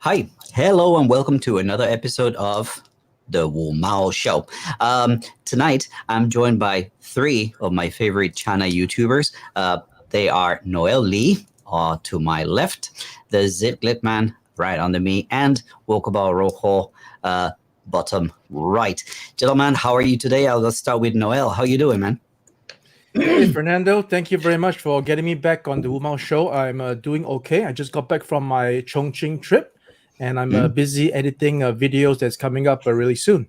Hi, hello, and welcome to another episode of the WuMao Show. Tonight, I'm joined by three of my favorite China YouTubers. They are Noel Lee, to my left, the Zip Man right under me, and Wokabao Rojo, bottom right. Gentlemen, how are you today? I'll start with Noel. How you doing, man? Hey, Fernando. Thank you very much for getting me back on the WuMao Show. I'm doing okay. I just got back from my Chongqing trip, and I'm busy editing videos that's coming up really soon.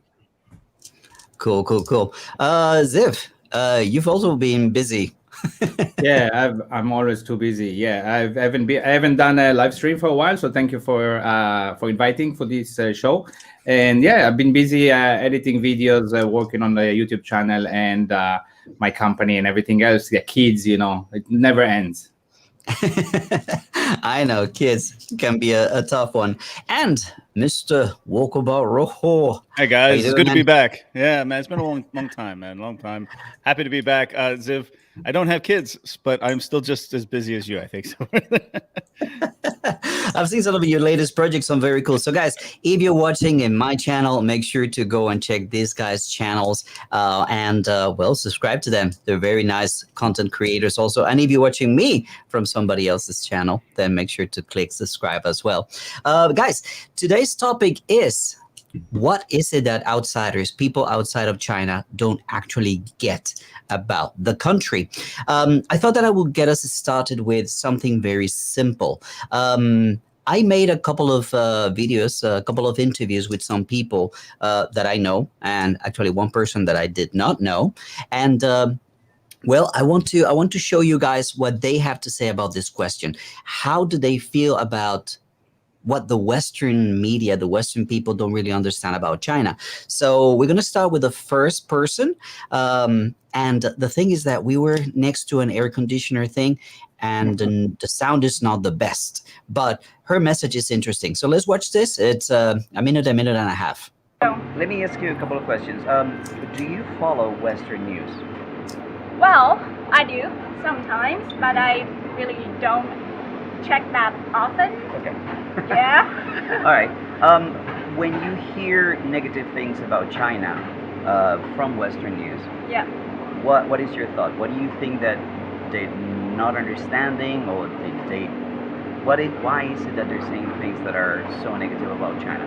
Cool. Ziv, you've also been busy. Yeah, I'm always too busy. Yeah, I haven't done a live stream for a while, so thank you for inviting for this show. And yeah, I've been busy editing videos, working on the YouTube channel and my company and everything else. The kids, it never ends. I know, kids can be a tough one. And Mr. Wokabao Rojo. Hey guys, it's good to man? be back. Yeah, man, it's been a long time, man. Long time. Happy to be back. Ziv, I don't have kids, but I'm still just as busy as you, I think. So. I've seen some of your latest projects. I'm very cool. So guys, if you're watching in my channel, make sure to go and check these guys' channels and subscribe to them. They're very nice content creators also. And if you're watching me from somebody else's channel, then make sure to click subscribe as well. Guys, today's topic is, what is it that outsiders, people outside of China, don't actually get about the country? I thought that I would get us started with something very simple. I made a couple of videos, a couple of interviews with some people that I know, and actually one person that I did not know. And well, I want to show you guys what they have to say about this question. How do they feel about what the Western media, the Western people don't really understand about China? So we're going to start with the first person. And the thing is that we were next to an air conditioner thing, and the sound is not the best, but her message is interesting. So let's watch this. It's a minute and a half. Let me ask you a couple of questions. Do you follow Western news? Well, I do sometimes, but I really don't check that often. Okay. Yeah. All right. When you hear negative things about China from Western news, Yeah. what is your thought? What do you think that they're not understanding, or why is it that they're saying things that are so negative about China?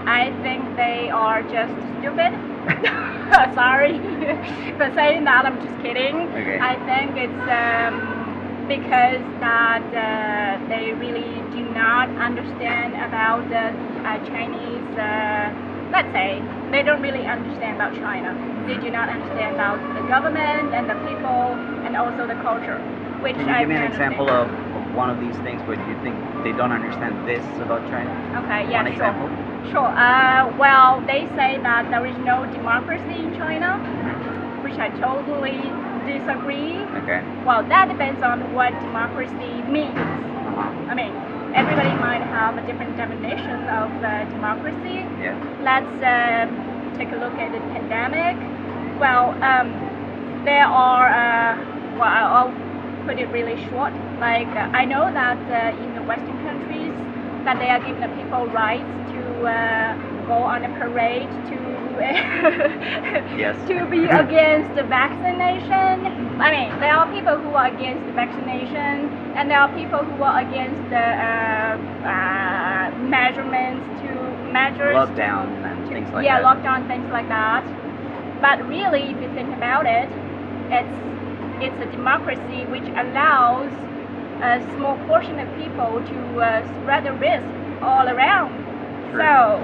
I think they are just stupid. Sorry for saying that. I'm just kidding. Okay. I think it's because that they really do not understand about the Chinese. Let's say they don't really understand about China. They do not understand about the government and the people and also the culture. Which Can you give me an example of one of these things where you think they don't understand this about China? Okay, yeah, One example? Sure. Well, they say that there is no democracy in China, which I totally disagree. Okay. Well, that depends on what democracy means. I mean, everybody might have a different definition of democracy. Yeah. Let's take a look at the pandemic. Well, there are, I'll put it really short. Like, I know that in the Western countries, that they are giving the people rights to go on a parade to Yes. to be against the vaccination. I mean, there are people who are against the vaccination, and there are people who are against the measures Lockdown and things like yeah, that. lockdown, things like that. But really, if you think about it, it's a democracy which allows a small portion of people to spread the risk all around. True. So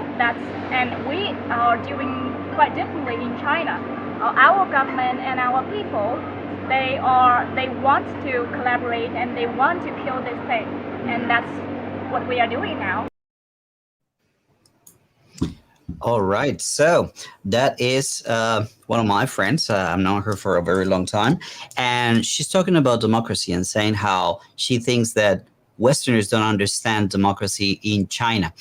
and we are doing quite differently in China. Our government and our people, they want to collaborate and they want to kill this thing, and that's what we are doing now. All right, so that is one of my friends. I've known her for a very long time, and she's talking about democracy and saying how she thinks that Westerners don't understand democracy in China.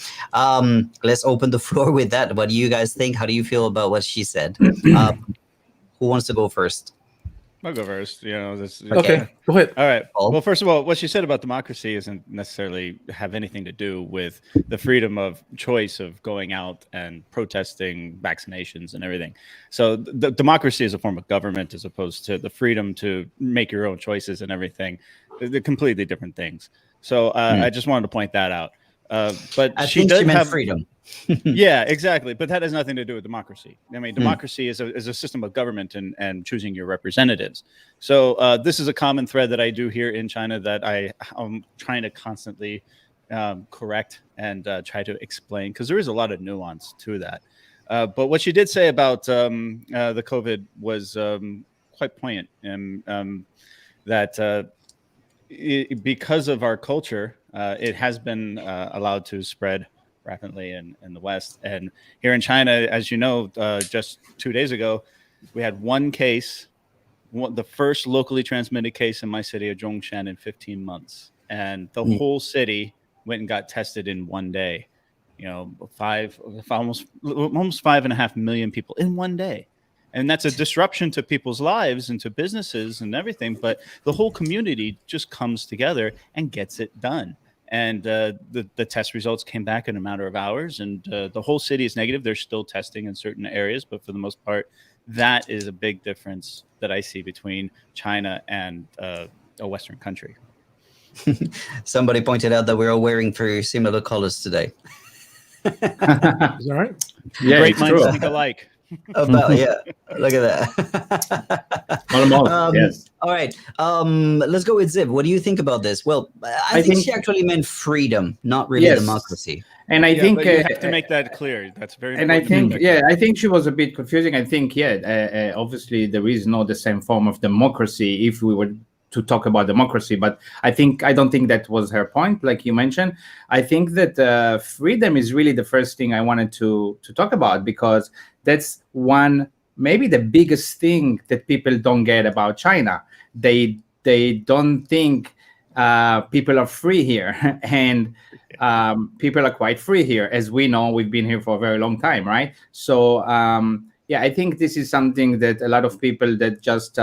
Let's open the floor with that. What do you guys think? How do you feel about what she said? Who wants to go first? I'll go first. You know, this. Okay, go ahead. All right. Paul? Well, first of all, what she said about democracy isn't necessarily have anything to do with the freedom of choice of going out and protesting vaccinations and everything. So the democracy is a form of government as opposed to the freedom to make your own choices and everything. They're completely different things. So I just wanted to point that out. But I she think did she meant have freedom. Yeah, exactly. But that has nothing to do with democracy. I mean, democracy is a system of government and choosing your representatives. So this is a common thread that I do here in China that I'm trying to constantly correct and try to explain, because there is a lot of nuance to that. But what she did say about the COVID was quite poignant, and that because of our culture, it has been allowed to spread rapidly in the West. And here in China, as you know, just 2 days ago, we had one case, the first locally transmitted case in my city of Zhongshan in 15 months. And the whole city went and got tested in one day. You know, almost 5.5 million people in one day. And that's a disruption to people's lives and to businesses and everything. But the whole community just comes together and gets it done. And the test results came back in a matter of hours, and the whole city is negative. They're still testing in certain areas, but for the most part, that is a big difference that I see between China and a Western country. Somebody pointed out that we're all wearing very similar colors today. Is that right? Yeah, Great it's minds true. think alike. About look at that. Almost, yes. All right, let's go with Ziv. What do you think about this? Well, I think she actually meant freedom, not really Yes. democracy. And I Yeah, think but you have to make that clear. That's very and I important to think, make yeah, that I think she was a bit confusing. I think, obviously there is not the same form of democracy if we were to talk about democracy, but I don't think that was her point, like you mentioned. I think that freedom is really the first thing I wanted to talk about, because that's maybe the biggest thing that people don't get about China. They don't think people are free here, and people are quite free here. As we know, we've been here for a very long time, right? So I think this is something that a lot of people that just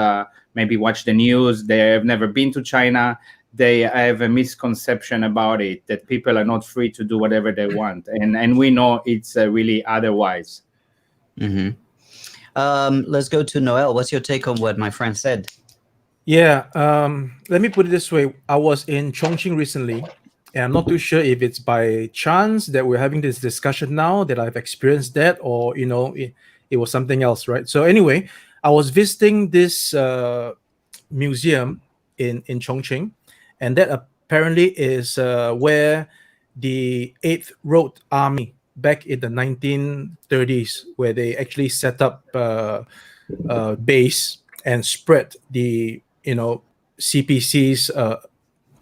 maybe watch the news, they have never been to China, they have a misconception about it, that people are not free to do whatever they want, and we know it's really otherwise. Mm-hmm. Let's go to Noel. What's your take on what my friend said? Yeah, let me put it this way. I was in Chongqing recently, and I'm not too sure if it's by chance that we're having this discussion now, that I've experienced that, or it was something else, right? So anyway, I was visiting this museum in Chongqing, and that apparently is where the 8th Road Army back in the 1930s, where they actually set up base and spread the CPC's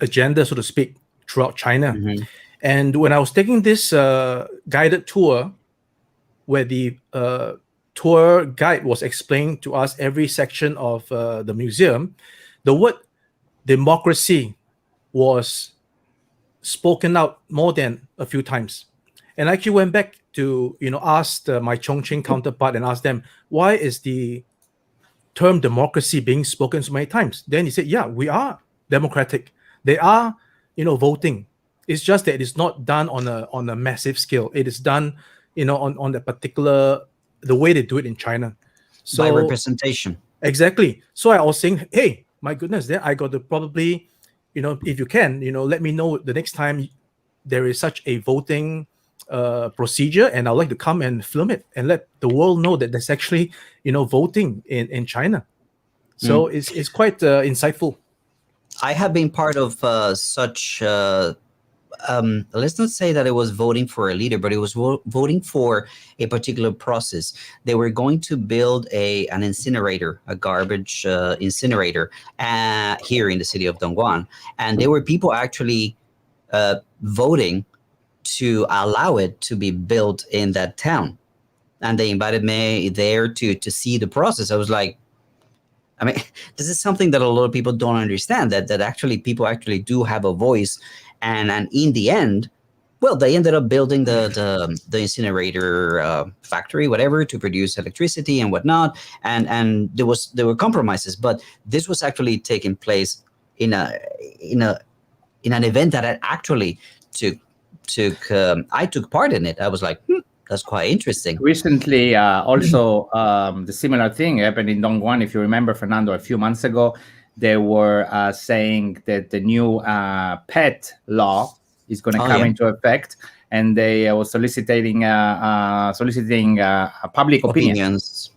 agenda, so to speak, throughout China. Mm-hmm. And when I was taking this guided tour, where the tour guide was explaining to us every section of the museum, the word democracy was spoken out more than a few times. And I actually went back to ask my Chongqing counterpart and asked them, why is the term democracy being spoken so many times? Then he said, yeah, we are democratic. They are voting. It's just that it's not done on a massive scale. It is done on the particular, the way they do it in China. So by representation. Exactly. So I was saying, hey, my goodness, then I got to probably, if you can, let me know the next time there is such a voting procedure, and I'd like to come and film it and let the world know that there's actually, voting in China. So it's quite insightful. I have been part of such. Let's not say that it was voting for a leader, but it was voting for a particular process. They were going to build an incinerator, a garbage incinerator here in the city of Dongguan. And there were people actually voting to allow it to be built in that town. And they invited me there to see the process. I was like, I mean, this is something that a lot of people don't understand, that actually people actually do have a voice. And in the end, well, they ended up building the incinerator factory, whatever, to produce electricity and whatnot, and there were compromises, but this was actually taking place in an event that I actually I took part in it. I was like, that's quite interesting. Recently, also the similar thing happened in Dongguan. If you remember, Fernando, a few months ago, they were saying that the new pet law is going to come into effect, and they were soliciting public Opinions.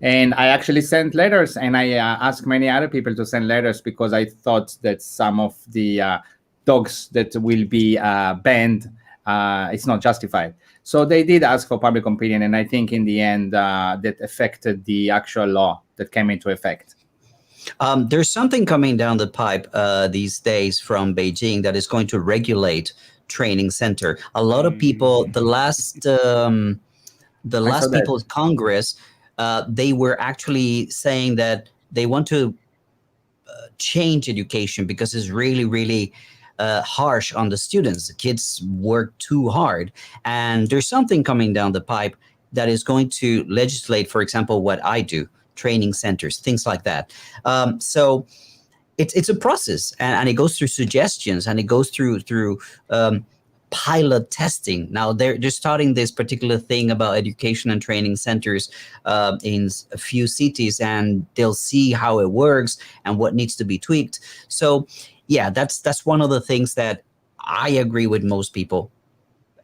And I actually sent letters, and I asked many other people to send letters because I thought that some of the dogs that will be banned, it's not justified. So they did ask for public opinion, and I think in the end that affected the actual law that came into effect. There's something coming down the pipe these days from Beijing that is going to regulate training center. A lot of people, the last People's Congress, they were actually saying that they want to change education because it's really, really harsh on the students. The kids work too hard, and there's something coming down the pipe that is going to legislate, for example, what I do, training centers, things like that. So it's a process, and it goes through suggestions, and it goes through pilot testing. Now they're starting this particular thing about education and training centers in a few cities, and they'll see how it works and what needs to be tweaked. So yeah, that's one of the things that I agree with most people.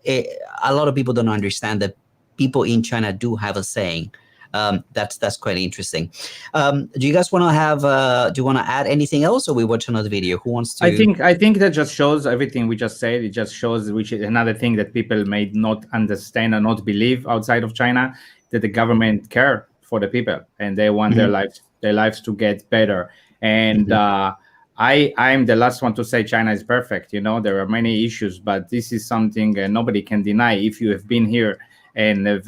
A lot of people don't understand that people in China do have a saying. That's quite interesting. Do you guys want to have? Do you want to add anything else, or we watch another video? Who wants to? I think that just shows everything we just said. It just shows, which is another thing that people may not understand or not believe outside of China, that the government care for the people and they want their lives to get better. And I'm the last one to say China is perfect. You know, there are many issues, but this is something nobody can deny. If you have been here and have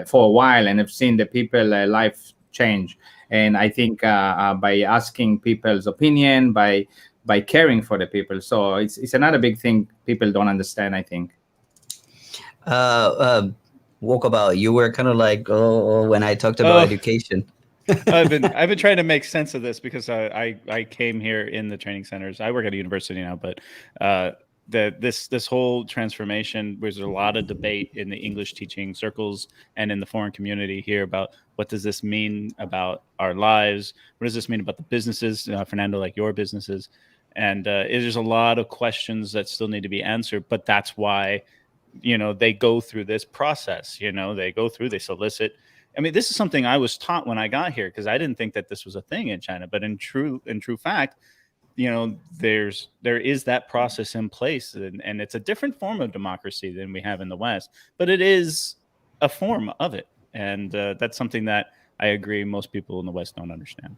for a while and have seen the people life change, and I think by asking people's opinion, by caring for the people, so it's another big thing people don't understand, I think. Walkabout, you were kind of like, when I talked about education. I've been trying to make sense of this because I came here in the training centers. I work at a university now, but this whole transformation, there's a lot of debate in the English teaching circles and in the foreign community here about what does this mean about our lives? What does this mean about the businesses, Fernando, like your businesses? And there's a lot of questions that still need to be answered, but that's why, they go through this process. They solicit. I mean, this is something I was taught when I got here, because I didn't think that this was a thing in China. But in true fact, there is that process in place, and it's a different form of democracy than we have in the West, but it is a form of it. And that's something that I agree most people in the West don't understand.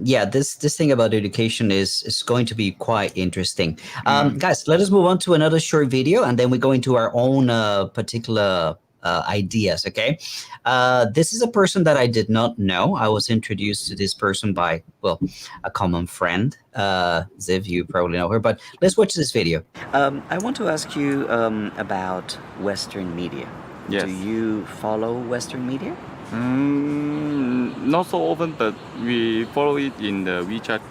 Yeah, this thing about education is going to be quite interesting. Guys, let us move on to another short video, and then we go into our own particular ideas. Okay, this is a person that I did not know. I was introduced to this person by, well, a common friend. Ziv, you probably know her, but let's watch this video. I want to ask you about Western media. Yes. Do you follow Western media? Not so often, but we follow it in the WeChat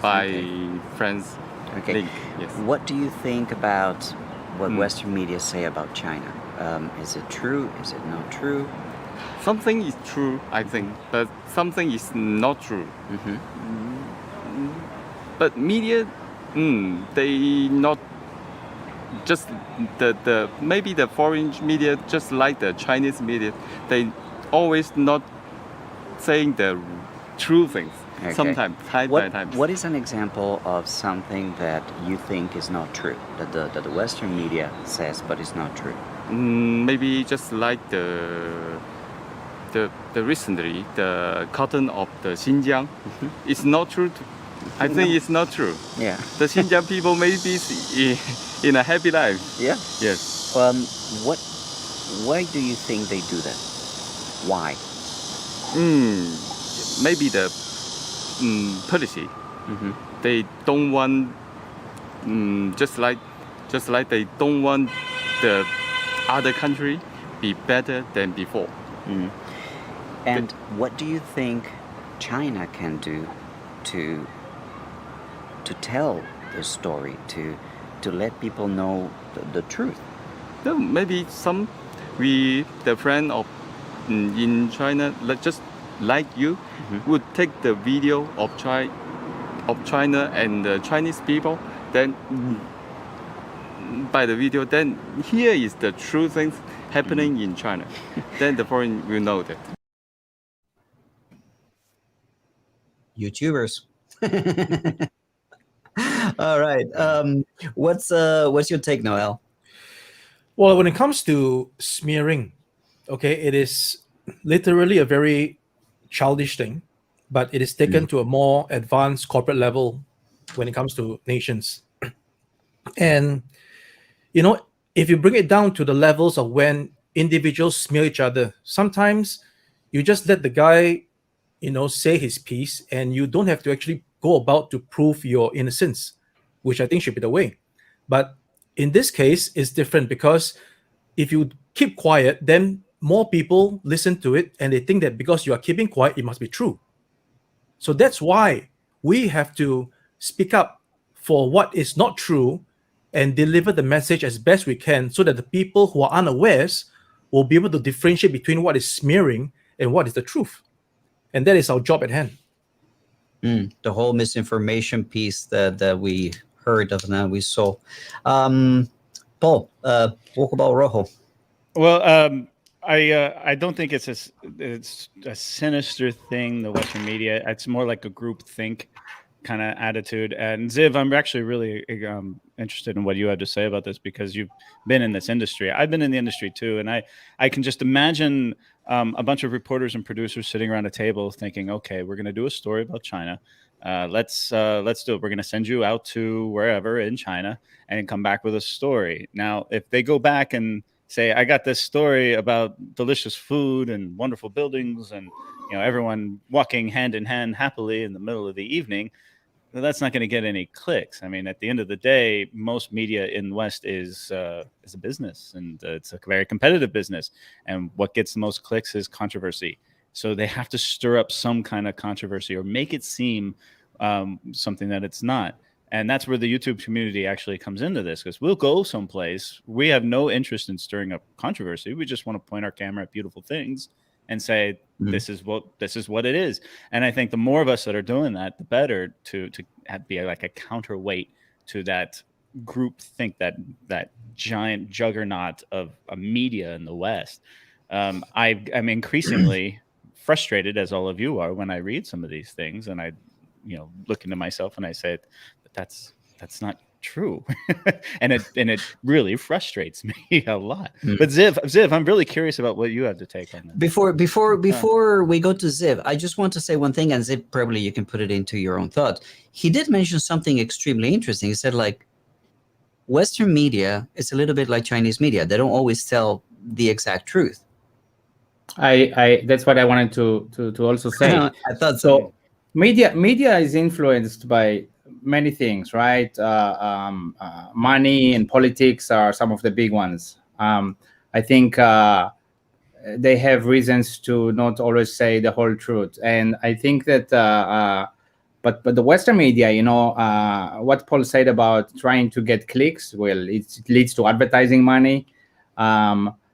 by friends. Okay. Link. Yes. What do you think about what Western media say about China? Is it true? Is it not true? Something is true, I think, but something is not true. But media, they not just the maybe the foreign media, just like the Chinese media, they always not saying the true things. Okay. Sometimes, time by time. What is an example of something that you think is not true, that the Western media says but is not true? Maybe just like the recently the cotton of the Xinjiang, it's not true. I think it's not true. Yeah. The Xinjiang people may be in a happy life. Yeah. Yes. Why do you think they do that? Why? Maybe the policy. They don't want just like just like they don't want the other country be better than before. And what do you think China can do to tell the story, to let people know the truth? No, maybe the friend of in China, just like you, would take the video of China and the Chinese people, then by the video, then here is the true things happening in China. Then the foreign will know that. YouTubers. All right. What's your take, Noel? Well, when it comes to smearing, okay, it is literally a very childish thing, but it is taken to a more advanced corporate level when it comes to nations. And, you know, if you bring it down to the levels of when individuals smear each other, sometimes you just let the guy, you know, say his piece, and you don't have to actually go about to prove your innocence, which I think should be the way. But in this case, it's different, because if you keep quiet, then more people listen to it, and they think that because you are keeping quiet, it must be true. So that's why we have to speak up for what is not true and deliver the message as best we can, so that the people who are unawares will be able to differentiate between what is smearing and what is the truth. And that is our job at hand. The whole misinformation piece that we heard of and we saw. Paul, walk about Rojo. Well, I don't think it's a sinister thing, the Western media. It's more like a group think kind of attitude. And Ziv, I'm actually really interested in what you have to say about this, because you've been in this industry. I've been in the industry too, and I can just imagine a bunch of reporters and producers sitting around a table thinking, okay, we're going to do a story about China. Let's do it. We're going to send you out to wherever in China and come back with a story. Now, if they go back and say, I got this story about delicious food and wonderful buildings and, you know, everyone walking hand in hand happily in the middle of the evening, well, that's not going to get any clicks. I mean, at the end of the day, most media in the West is a business, and it's a very competitive business. And what gets the most clicks is controversy. So they have to stir up some kind of controversy or make it seem something that it's not. And that's where the YouTube community actually comes into this, because we'll go someplace. We have no interest in stirring up controversy. We just want to point our camera at beautiful things and say, this is what it is. And I think the more of us that are doing that, the better to be like a counterweight to that group think, that giant juggernaut of a media in the West. I'm increasingly frustrated, as all of you are, when I read some of these things, and I, you know, look into myself and I say, that's not true. and it really frustrates me a lot. But Ziv, I'm really curious about what you have to take on that. Before we go to Ziv, I just want to say one thing, and Ziv, probably you can put it into your own thought. He did mention something extremely interesting. He said, like, Western media is a little bit like Chinese media. They don't always tell the exact truth. I that's what I wanted to also say. I thought so. Media is influenced by many things, right? Money and politics are some of the big ones. I think they have reasons to not always say the whole truth, and I think that. But the Western media, you know, what Paul said about trying to get clicks, well, it leads to advertising money.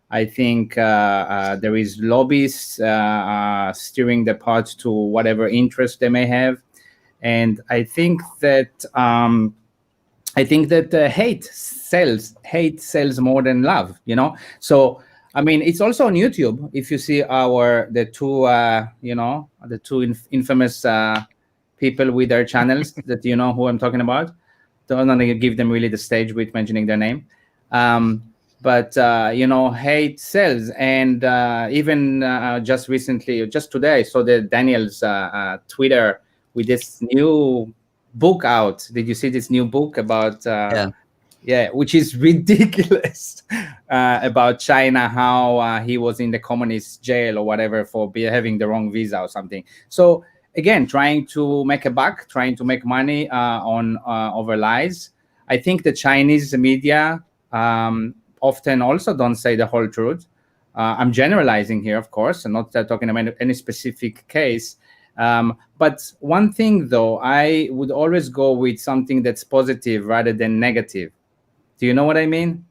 I think there is lobbyists steering the pot to whatever interest they may have, and I think that hate sells more than love. You know, so I mean, it's also on YouTube. If you see the two infamous people with their channels, that you know who I'm talking about. Don't want to give them really the stage with mentioning their name. But you know, hate sells, and even just recently, just today, I saw the Daniel's Twitter with this new book out. Did you see this new book about? Yeah, which is ridiculous about China, how he was in the communist jail or whatever for having the wrong visa or something. So again, trying to make a buck, trying to make money over lies. I think the Chinese media often also don't say the whole truth. I'm generalizing here, of course, and not talking about any specific case. But one thing, though, I would always go with something that's positive rather than negative. Do you know what I mean?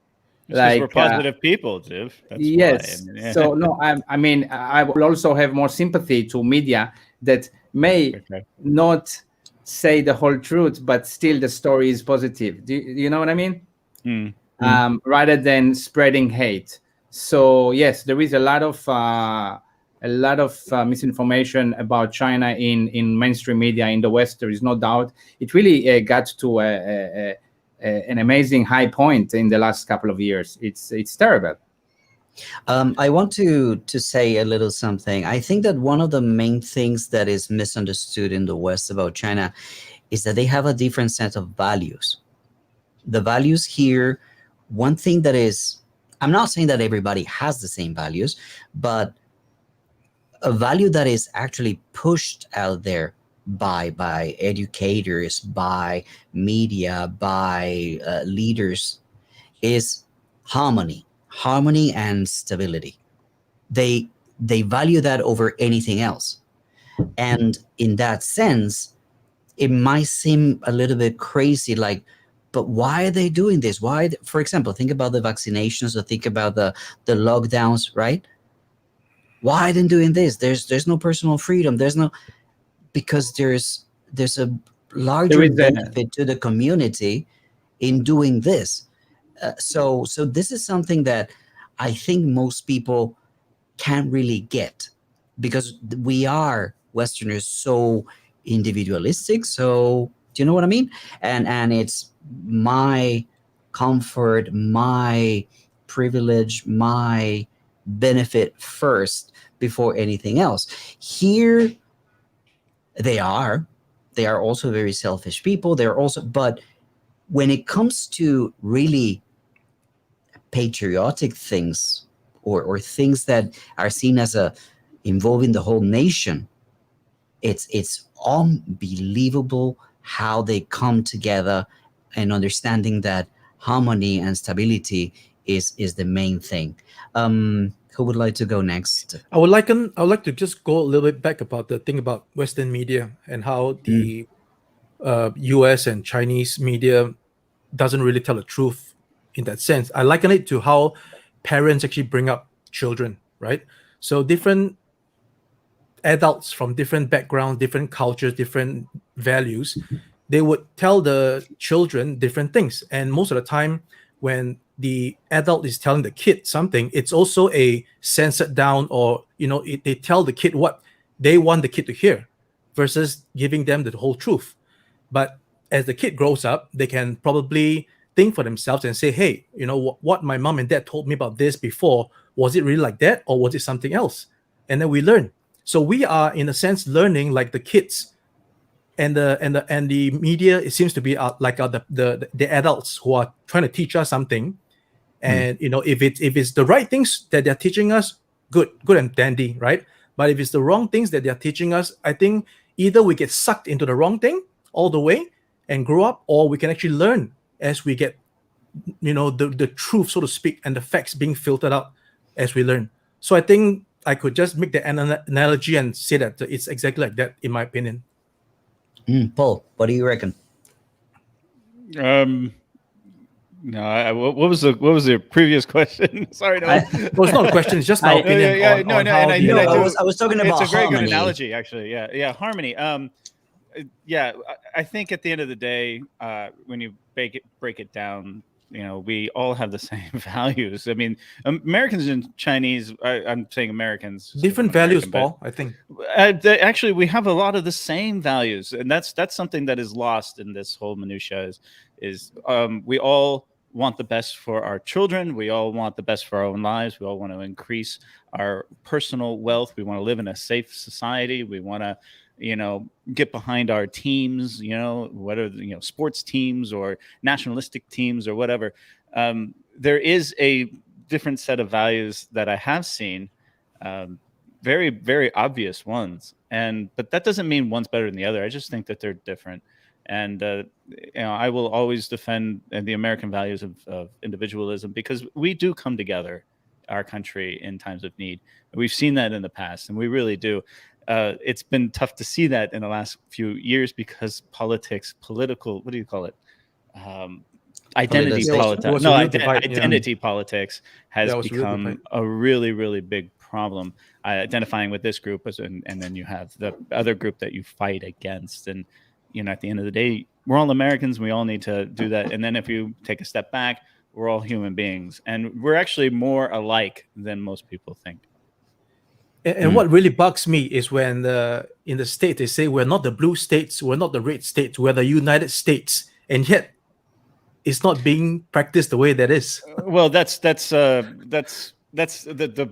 It's because we're positive people, Ziv. That's yes. why. I mean, yeah. So no, I mean, I will also have more sympathy to media that may not say the whole truth, but still the story is positive. Do you know what I mean? Rather than spreading hate. So yes, there is a lot of misinformation about China in mainstream media in the West. There is no doubt. It really got to an amazing high point in the last couple of years. It's terrible. I want to say a little something. I think that one of the main things that is misunderstood in the West about China is that they have a different set of values. The values here, one thing that is, I'm not saying that everybody has the same values, but a value that is actually pushed out there by educators, by media, by leaders is harmony and stability. They value that over anything else. And in that sense, it might seem a little bit crazy, like, but why are they doing this? Why, for example, think about the vaccinations, or think about the lockdowns, right? Why are they doing this? There's no personal freedom. There's no, because there's a larger benefit to the community in doing this. So this is something that I think most people can't really get, because we are Westerners so individualistic. So do you know what I mean? And it's my comfort, my privilege, my benefit first before anything else. Here they are also very selfish people. They're also, but when it comes to really patriotic things, or things that are seen as involving the whole nation, it's unbelievable how they come together, and understanding that harmony and stability is the main thing. Who would like to go next? I would like to just go a little bit back about the thing about Western media and how the US and Chinese media doesn't really tell the truth in that sense. I liken it to how parents actually bring up children, right? So different adults from different backgrounds, different cultures, different values, they would tell the children different things. And most of the time, when the adult is telling the kid something, it's also a censored down, or they tell the kid what they want the kid to hear, versus giving them the whole truth. But as the kid grows up, they can probably think for themselves and say, hey, what my mom and dad told me about this before, was it really like that, or was it something else? And then we learn. So we are, in a sense, learning like the kids, and the media. It seems to be like the adults who are trying to teach us something. And if it's the right things that they're teaching us, good and dandy, right? But if it's the wrong things that they're teaching us, I think either we get sucked into the wrong thing all the way and grow up, or we can actually learn as we get, the truth, so to speak, and the facts being filtered out as we learn. So I think I could just make the analogy and say that it's exactly like that, in my opinion. Paul, what do you reckon? No, what was the previous question? Sorry, no. Well, it's not a question. It's just my opinion. I was talking about it's a very harmony. good analogy, actually. Yeah, harmony. Yeah, I think at the end of the day, when you break it down, we all have the same values. I mean, Americans and Chinese, I'm saying Americans. Different values, Paul, I think. Actually, we have a lot of the same values. And that's something that is lost in this whole minutia is we all want the best for our children. We all want the best for our own lives. We all want to increase our personal wealth. We want to live in a safe society. We want to get behind our teams, whether sports teams or nationalistic teams or whatever. There is a different set of values that I have seen, very, very obvious ones. But that doesn't mean one's better than the other. I just think that they're different. And I will always defend the American values of individualism, because we do come together, our country, in times of need. We've seen that in the past, and we really do. It's been tough to see that in the last few years, because political, what do you call it? Identity Politicization. politics. was a real divide, yeah. Identity politics has Yeah, it was a real become divide. a really, really big problem. Identifying with this group, and then you have the other group that you fight against. And at the end of the day, we're all Americans. We all need to do that. And then if you take a step back, we're all human beings, and we're actually more alike than most people think. And what really bugs me is when in the state they say we're not the blue states, we're not the red states, we're the United States, and yet it's not being practiced the way that is. Well, that's the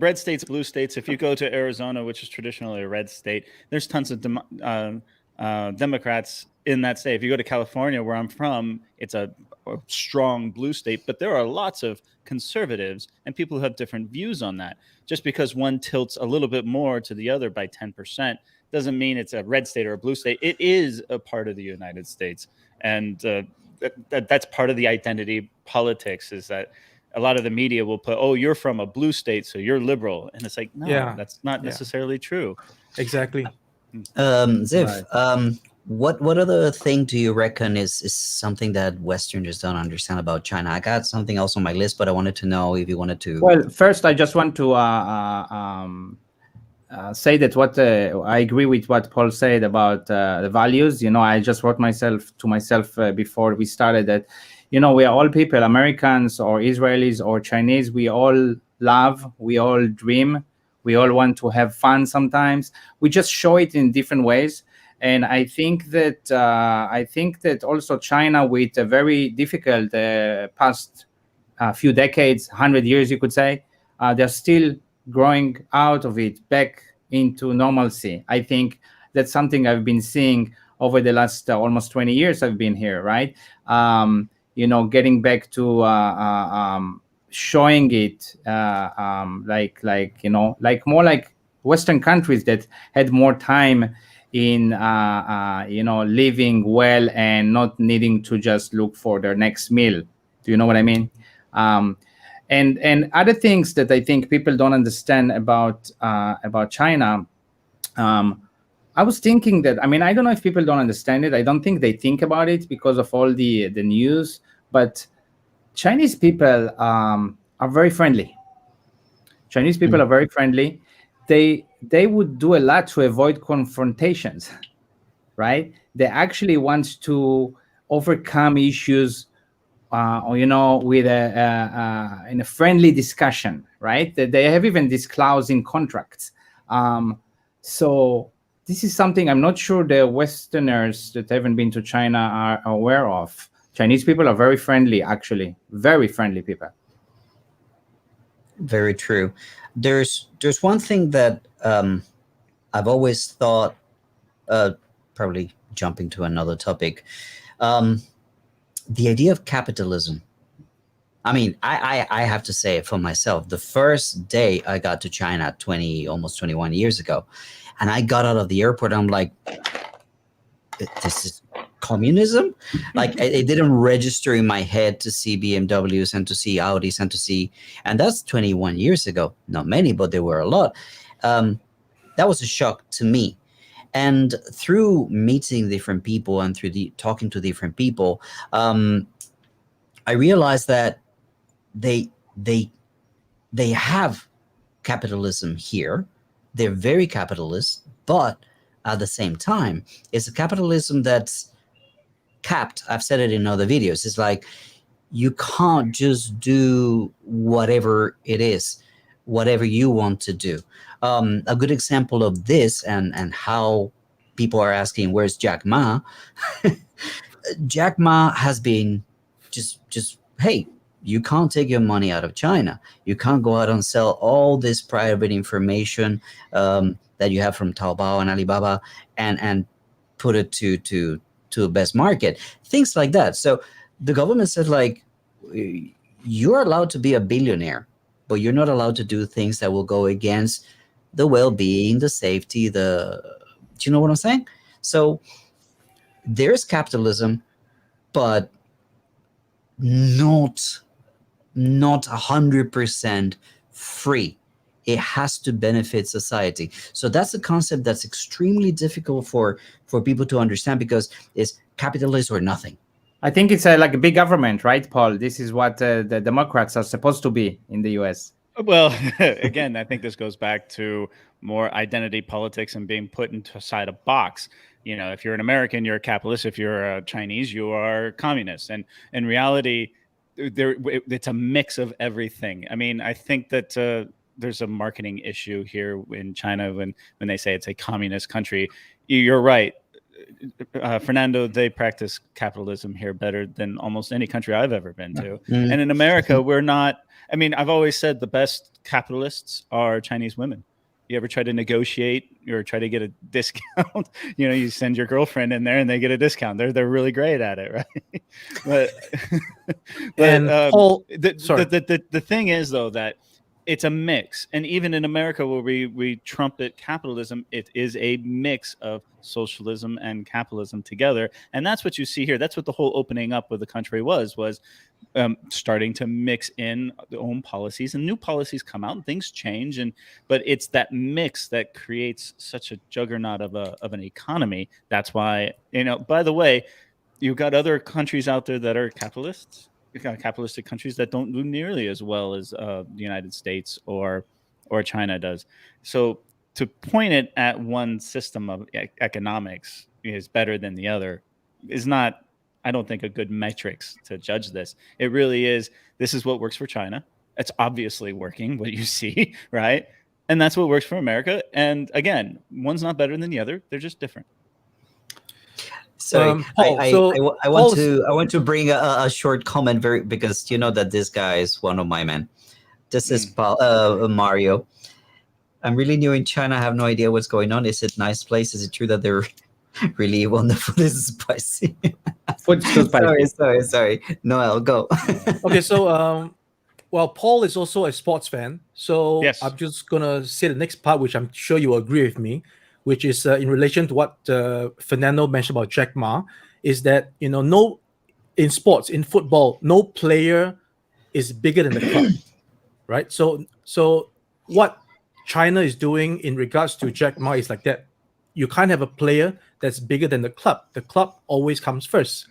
red states, blue states. If you go to Arizona, which is traditionally a red state, there's tons of Democrats in that state. If you go to California, where I'm from, it's a strong blue state, but there are lots of conservatives and people who have different views on that. Just because one tilts a little bit more to the other by 10% doesn't mean it's a red state or a blue state. It is a part of the United States, and that's part of the identity politics, is that a lot of the media will put, oh, you're from a blue state, so you're liberal. And it's like, no, that's not necessarily true. Exactly. Ziv, what other thing do you reckon is something that Westerners don't understand about China? I got something else on my list, but I wanted to know if you wanted to. Well, first, I just want to say that I agree with what Paul said about the values. I just wrote to myself before we started that, we are all people, Americans or Israelis or Chinese. We all love, we all dream, we all want to have fun sometimes. We just show it in different ways. And I think that also China, with a very difficult past few decades, 100 years, you could say, they're still growing out of it back into normalcy. I think that's something I've been seeing over the last almost 20 years I've been here, right? Getting back to showing it like more like Western countries that had more time in living well and not needing to just look for their next meal. Do you know what I mean? And other things that I think people don't understand about China. I was thinking that, I don't know if people don't understand it. I don't think they think about it because of all the news, but Chinese people are very friendly. Chinese people are very friendly. They would do a lot to avoid confrontations, right? They actually want to overcome issues, with in a friendly discussion, right? They have even this clause in contracts. So this is something I'm not sure the Westerners that haven't been to China are aware of. Chinese people are very friendly, actually, very friendly people. Very true. There's one thing that I've always thought, probably jumping to another topic, the idea of capitalism. I have to say it for myself. The first day I got to China almost 21 years ago, and I got out of the airport, I'm like, this is communism? Like, it didn't register in my head to see BMWs and to see Audis and that's 21 years ago. Not many, but there were a lot. That was a shock to me. And through meeting different people and through talking to different people, I realized that they have capitalism here. They're very capitalist, but at the same time, it's a capitalism that's capped. I've said it in other videos. It's like, you can't just do whatever it is, whatever you want to do. A good example of this and how people are asking, where's Jack Ma? Jack Ma has been just, hey, you can't take your money out of China. You can't go out and sell all this private information that you have from Taobao and Alibaba and put it to a best market. Things like that. So the government said, like, you're allowed to be a billionaire, but you're not allowed to do things that will go against the well-being, the safety, do you know what I'm saying? So there's capitalism, but not 100% free. It has to benefit society. So that's a concept that's extremely difficult for people to understand, because it's capitalist or nothing. I think it's like a big government, right, Paul? This is what the Democrats are supposed to be in the US. Well, again, I think this goes back to more identity politics and being put inside a box. You know, if you're an American, you're a capitalist. If you're a Chinese, you are communist. And in reality, it's a mix of everything. I mean, I think that there's a marketing issue here in China when they say it's a communist country. You're right. Fernando, they practice capitalism here better than almost any country I've ever been to. And in America, we're not. I mean, I've always said the best capitalists are Chinese women. You ever try to negotiate or try to get a discount? You know, you send your girlfriend in there and they get a discount. They're really great at it, right? And Paul, the thing is, though, that it's a mix. And even in America, where we trumpet capitalism, it is a mix of socialism and capitalism together. And that's what you see here. That's what the whole opening up of the country was starting to mix in their own policies, and new policies come out and things change. But it's that mix that creates such a juggernaut of an economy. That's why, you know, by the way, you've got other countries out there that are capitalists. You've got capitalistic countries that don't do nearly as well as the United States or China does. So to point it at one system of economics is better than the other is not, I don't think, a good metrics to judge this. It really is, this is what works for China. It's obviously working, what you see, right? And that's what works for America. And again, one's not better than the other. They're just different. So Paul, I want to bring a short comment, because you know that this guy is one of my men. This is Mario. I'm really new in China. I have no idea what's going on. Is it nice place? Is it true that they're really evil and the food is spicy? Food's too spicy. Sorry. Noel, go. Okay, so well, Paul is also a sports fan, so yes. I'm just gonna say the next part, which I'm sure you will agree with me, which is in relation to what Fernando mentioned about Jack Ma, is that, you know, in sports, in football, no player is bigger than the club, right? So what China is doing in regards to Jack Ma is like that. You can't have a player that's bigger than the club. The club always comes first.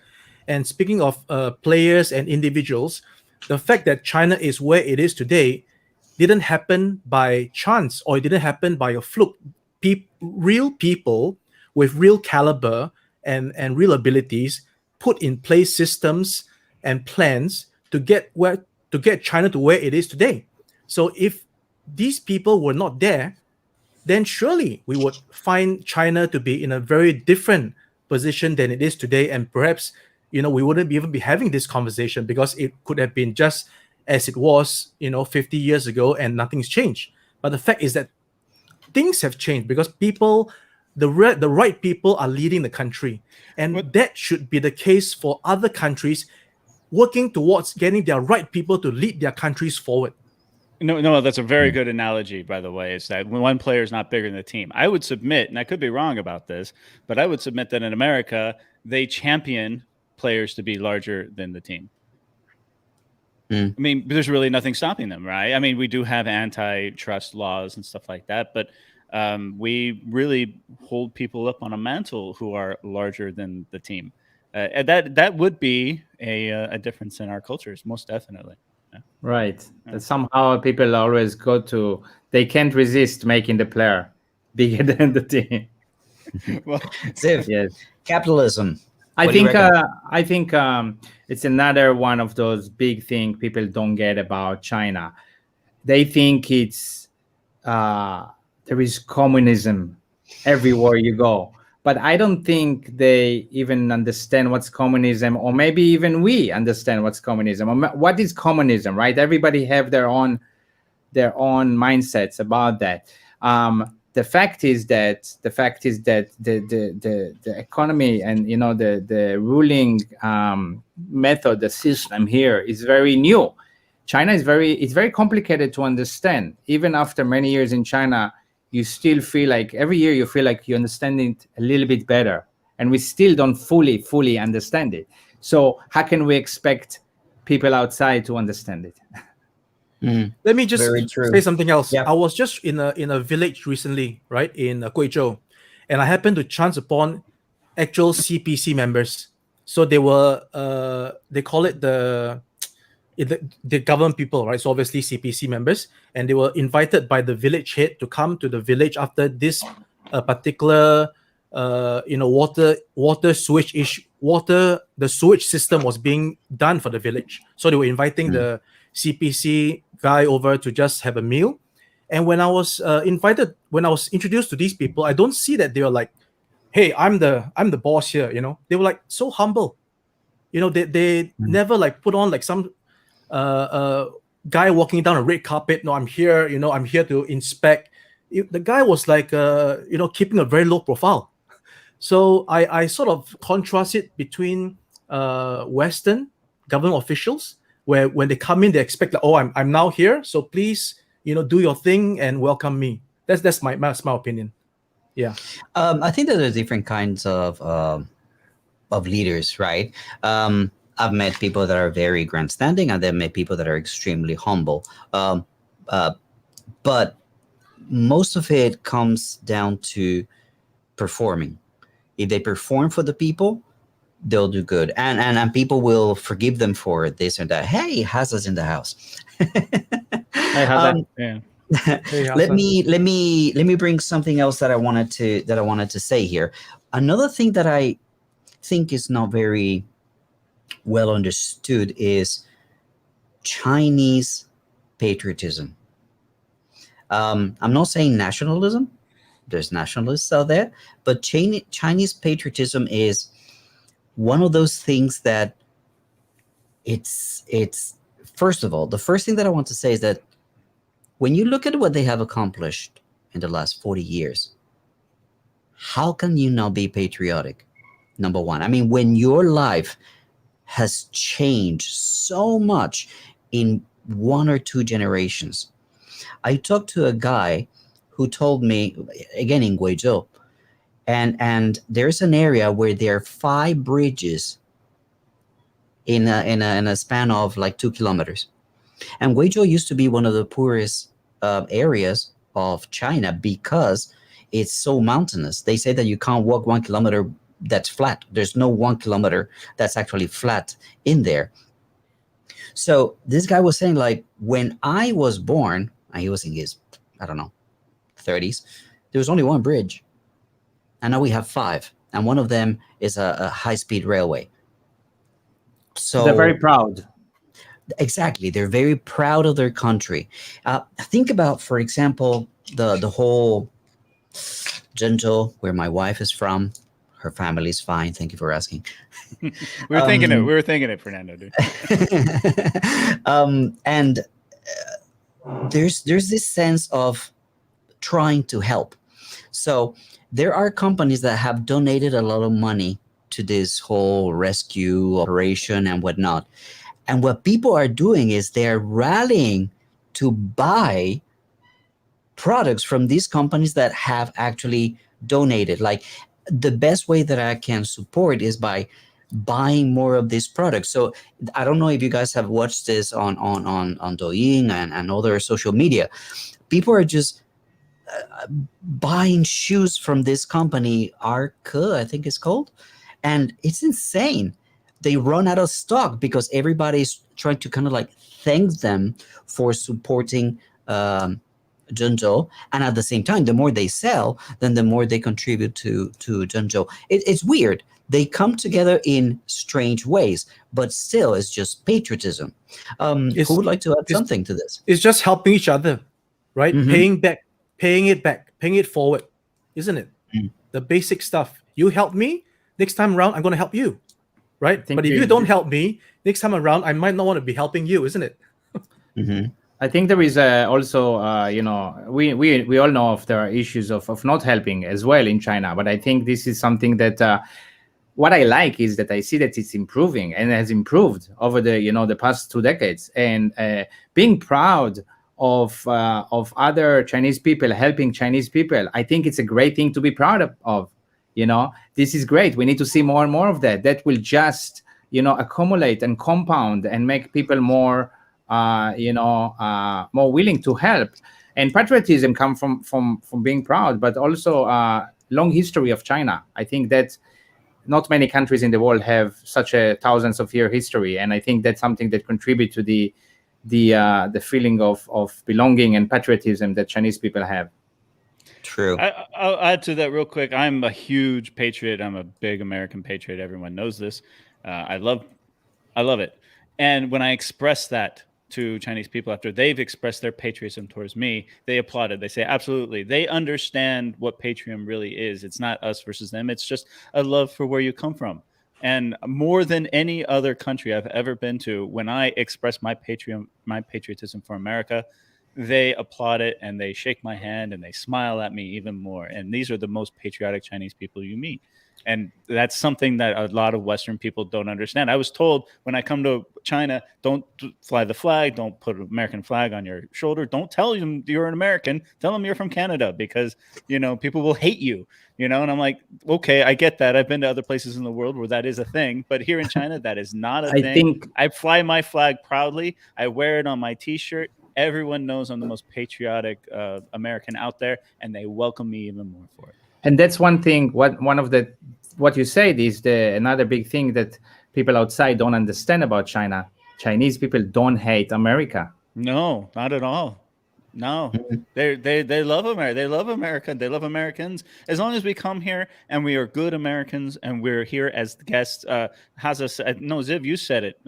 And speaking of players and individuals, the fact that China is where it is today didn't happen by chance, or it didn't happen by a fluke. Real people with real caliber and real abilities put in place systems and plans to get China to where it is today. So if these people were not there, then surely we would find China to be in a very different position than it is today. And perhaps, you know, we wouldn't even be having this conversation, because it could have been just as it was, you know, 50 years ago, and nothing's changed. But the fact is that things have changed, because the right people are leading the country. And that should be the case for other countries working towards getting their right people to lead their countries forward. No, that's a very good analogy, by the way. Is that when one player is not bigger than the team. I would submit, and I could be wrong about this, but I would submit that in America, they champion players to be larger than the team. I mean, there's really nothing stopping them, right? I mean, we do have antitrust laws and stuff like that, but we really hold people up on a mantle who are larger than the team. And that would be a difference in our cultures, most definitely. Yeah. Right. Yeah. Somehow people always they can't resist making the player bigger than the team. Well, Ziv, yes. Capitalism. I think it's another one of those big things people don't get about China. They think it's there is communism everywhere you go. But I don't think they even understand what's communism, or maybe even we understand what's communism. Or what is communism, right? Everybody have their own mindsets about that. The fact is that the economy and, you know, the ruling method, the system here is very new. China is very complicated to understand. Even after many years in China, you still feel like every year you feel like you understand it a little bit better. and we still don't fully understand it. So how can we expect people outside to understand it? Let me just Very true. say something else. Yeah. I was just in a village recently, right, in Guizhou, and I happened to chance upon actual CPC members. So they were they call it the government people, right? So obviously CPC members, and they were invited by the village head to come to the village after this particular water sewage issue. The sewage system was being done for the village. So they were inviting the CPC guy over to just have a meal. And when I was introduced to these people, I don't see that they were like, "Hey, I'm the boss here." They were like so humble. They never like put on like some guy walking down a red carpet. No, I'm here. I'm here to inspect. The guy was like keeping a very low profile. So I sort of contrast it between Western government officials, where when they come in, they expect like, oh, I'm now here, so please, do your thing and welcome me. That's my opinion. Yeah. I think that there's different kinds of leaders, right? I've met people that are very grandstanding, and then met people that are extremely humble. But most of it comes down to performing. If they perform for the people, they'll do good, and people will forgive them for this or that. Hey, Hazard's in the house. Hey, Hazard. Yeah. let me bring something else that I wanted to say here. Another thing that I think is not very well understood is Chinese patriotism. I'm not saying nationalism. There's nationalists out there, but Chinese patriotism is one of those things that it's first of all, the first thing that I want to say is that when you look at what they have accomplished in the last 40 years, how can you not be patriotic? Number one, I mean, when your life has changed so much in 1 or 2 generations. I talked to a guy who told me, again in Guizhou, and there's an area where there are 5 bridges in a span of like 2 kilometers. And Guizhou used to be one of the poorest areas of China because it's so mountainous. They say that you can't walk 1 kilometer that's flat. There's no 1 kilometer that's actually flat in there. So this guy was saying, like, when I was born, and he was in his, I don't know, 30s, there was only 1 bridge. And now we have 5. And one of them is a high-speed railway. So they're very proud. Exactly. They're very proud of their country. Think about, for example, the whole Zhengzhou, where my wife is from. Her family's fine. Thank you for asking. We were thinking it. We were thinking it, Fernando. Dude. And there's this sense of trying to help. So there are companies that have donated a lot of money to this whole rescue operation and whatnot. And what people are doing is they're rallying to buy products from these companies that have actually donated. Like, the best way that I can support is by buying more of these products. So I don't know if you guys have watched this on Douyin and other social media. People are just buying shoes from this company, Arke, I think it's called. And it's insane. They run out of stock because everybody's trying to kind of like thank them for supporting Zhengzhou, and at the same time, the more they sell, then the more they contribute to Zhengzhou. It's weird. They come together in strange ways, but still, it's just patriotism. Who would like to add something to this? It's just helping each other, right? Mm-hmm. Paying it forward, isn't it? The basic stuff. You help me, next time around, I'm going to help you, right? But if you don't help me, next time around, I might not want to be helping you, isn't it? Mm-hmm. I think there is also, we all know of there are issues of not helping as well in China. But I think this is something that what I like is that I see that it's improving and has improved over the past 2 decades. And being proud of other Chinese people helping Chinese people, I think it's a great thing to be proud of. This is great. We need to see more and more of that. That will just accumulate and compound and make people more more willing to help. And patriotism comes from being proud, but also long history of China. I think that not many countries in the world have such a thousands of year history, and I think that's something that contributes to the feeling of belonging and patriotism that Chinese people have. True. I'll add to that real quick. I'm a huge patriot. I'm a big American patriot. Everyone knows this. I love it. And when I express that to Chinese people after they've expressed their patriotism towards me, they applauded. They say, absolutely. They understand what patriotism really is. It's not us versus them. It's just a love for where you come from. And more than any other country I've ever been to, when I express my patriotism for America, they applaud it and they shake my hand and they smile at me even more. And these are the most patriotic Chinese people you meet. And that's something that a lot of Western people don't understand. I was told when I come to China, don't fly the flag, don't put an American flag on your shoulder, don't tell them you're an American, tell them you're from Canada, because, people will hate you, and I'm like, okay, I get that. I've been to other places in the world where that is a thing, but here in China, that is not a thing. I fly my flag proudly. I wear it on my T-shirt. Everyone knows I'm the most patriotic American out there, and they welcome me even more for it. And that's one thing. What you said is another big thing that people outside don't understand about China. Chinese people don't hate America. No, not at all. No, they love America. They love America. They love Americans. As long as we come here and we are good Americans and we're here as guests. Ziv, you said it.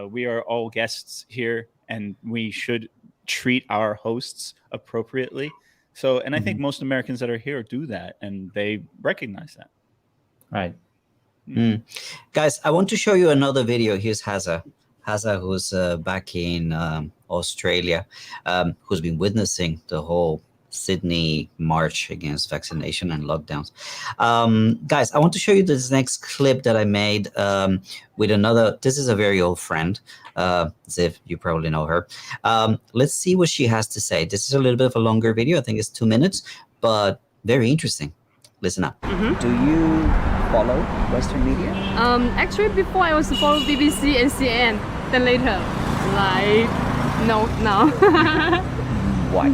We are all guests here, and we should treat our hosts appropriately. So, and I think most Americans that are here do that, and they recognize that. Right. Guys, I want to show you another video. Here's Haza, who's back in Australia, who's been witnessing the whole Sydney march against vaccination and lockdowns. Guys, I want to show you this next clip that I made with another. This is a very old friend, Ziv, you probably know her. Let's see what she has to say. This is a little bit of a longer video. I think it's 2 minutes, but very interesting. Listen up. Do you follow Western media? Actually, before I was follow BBC and CNN. Then later, no. Why?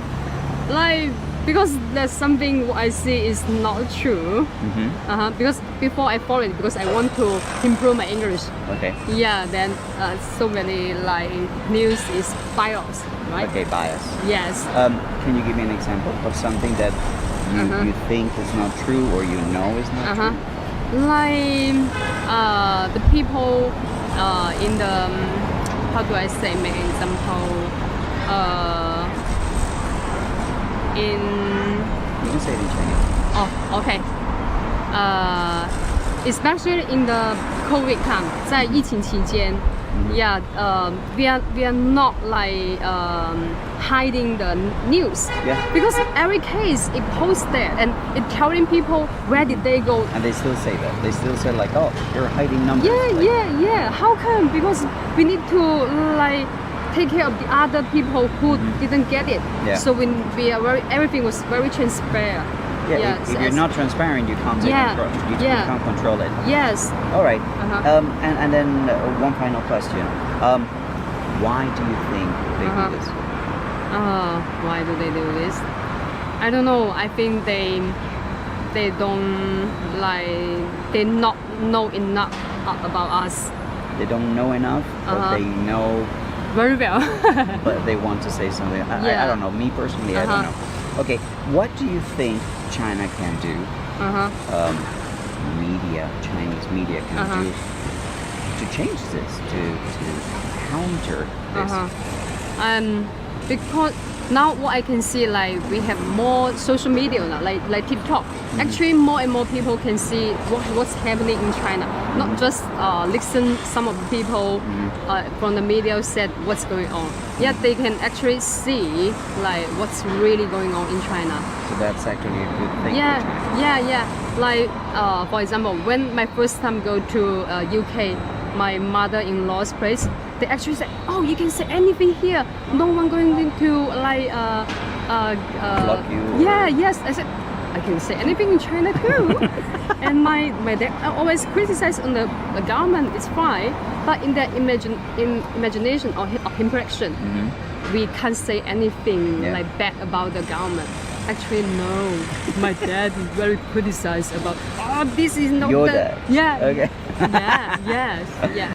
Because there's something what I see is not true. Because before I follow it, because I want to improve my English. Okay. Yeah. Then so many news is bias, right? Okay, bias. Yes. Can you give me an example of something that you think is not true or is not true? The people in the how do I say? Make an example. You can say it in Chinese. Oh, okay. Especially in the COVID time, 在疫情期间, yeah, we are not hiding the news. Yeah. Because every case it posts there and it telling people where did they go. And they still say that. They still say oh, you're hiding numbers. Yeah. How come? Because we need to take care of the other people who didn't get it. Yeah. So everything was very transparent. Yeah, if you're not transparent, you can't take control. You can't control it. Yes. All right. And then one final question. Why do you think they do this? Why do they do this? I don't know. I think they don't they not know enough about us. They don't know enough, but they know very well. But they want to say something. I don't know. Me personally, I don't know. Okay, what do you think China can do? Chinese media can do to change this, to counter this? Because now what I can see, we have more social media now, like TikTok. Actually, more and more people can see what's happening in China. Not just listen some of the people from the media said what's going on. Yet they can actually see what's really going on in China. So that's actually a good thing. Yeah. For example, when my first time go to UK, my mother-in-law's place, they actually said, "Oh, you can say anything here. No one going to block you." Yes. I said, I can say anything in China too. And my dad always criticize on the government. It's fine, but in their imagination or impression, we can't say anything like bad about the government. Actually, no. My dad is very criticized about. Oh, this is not Your the. dad? Yeah. Okay. Yeah. Yes. Yeah.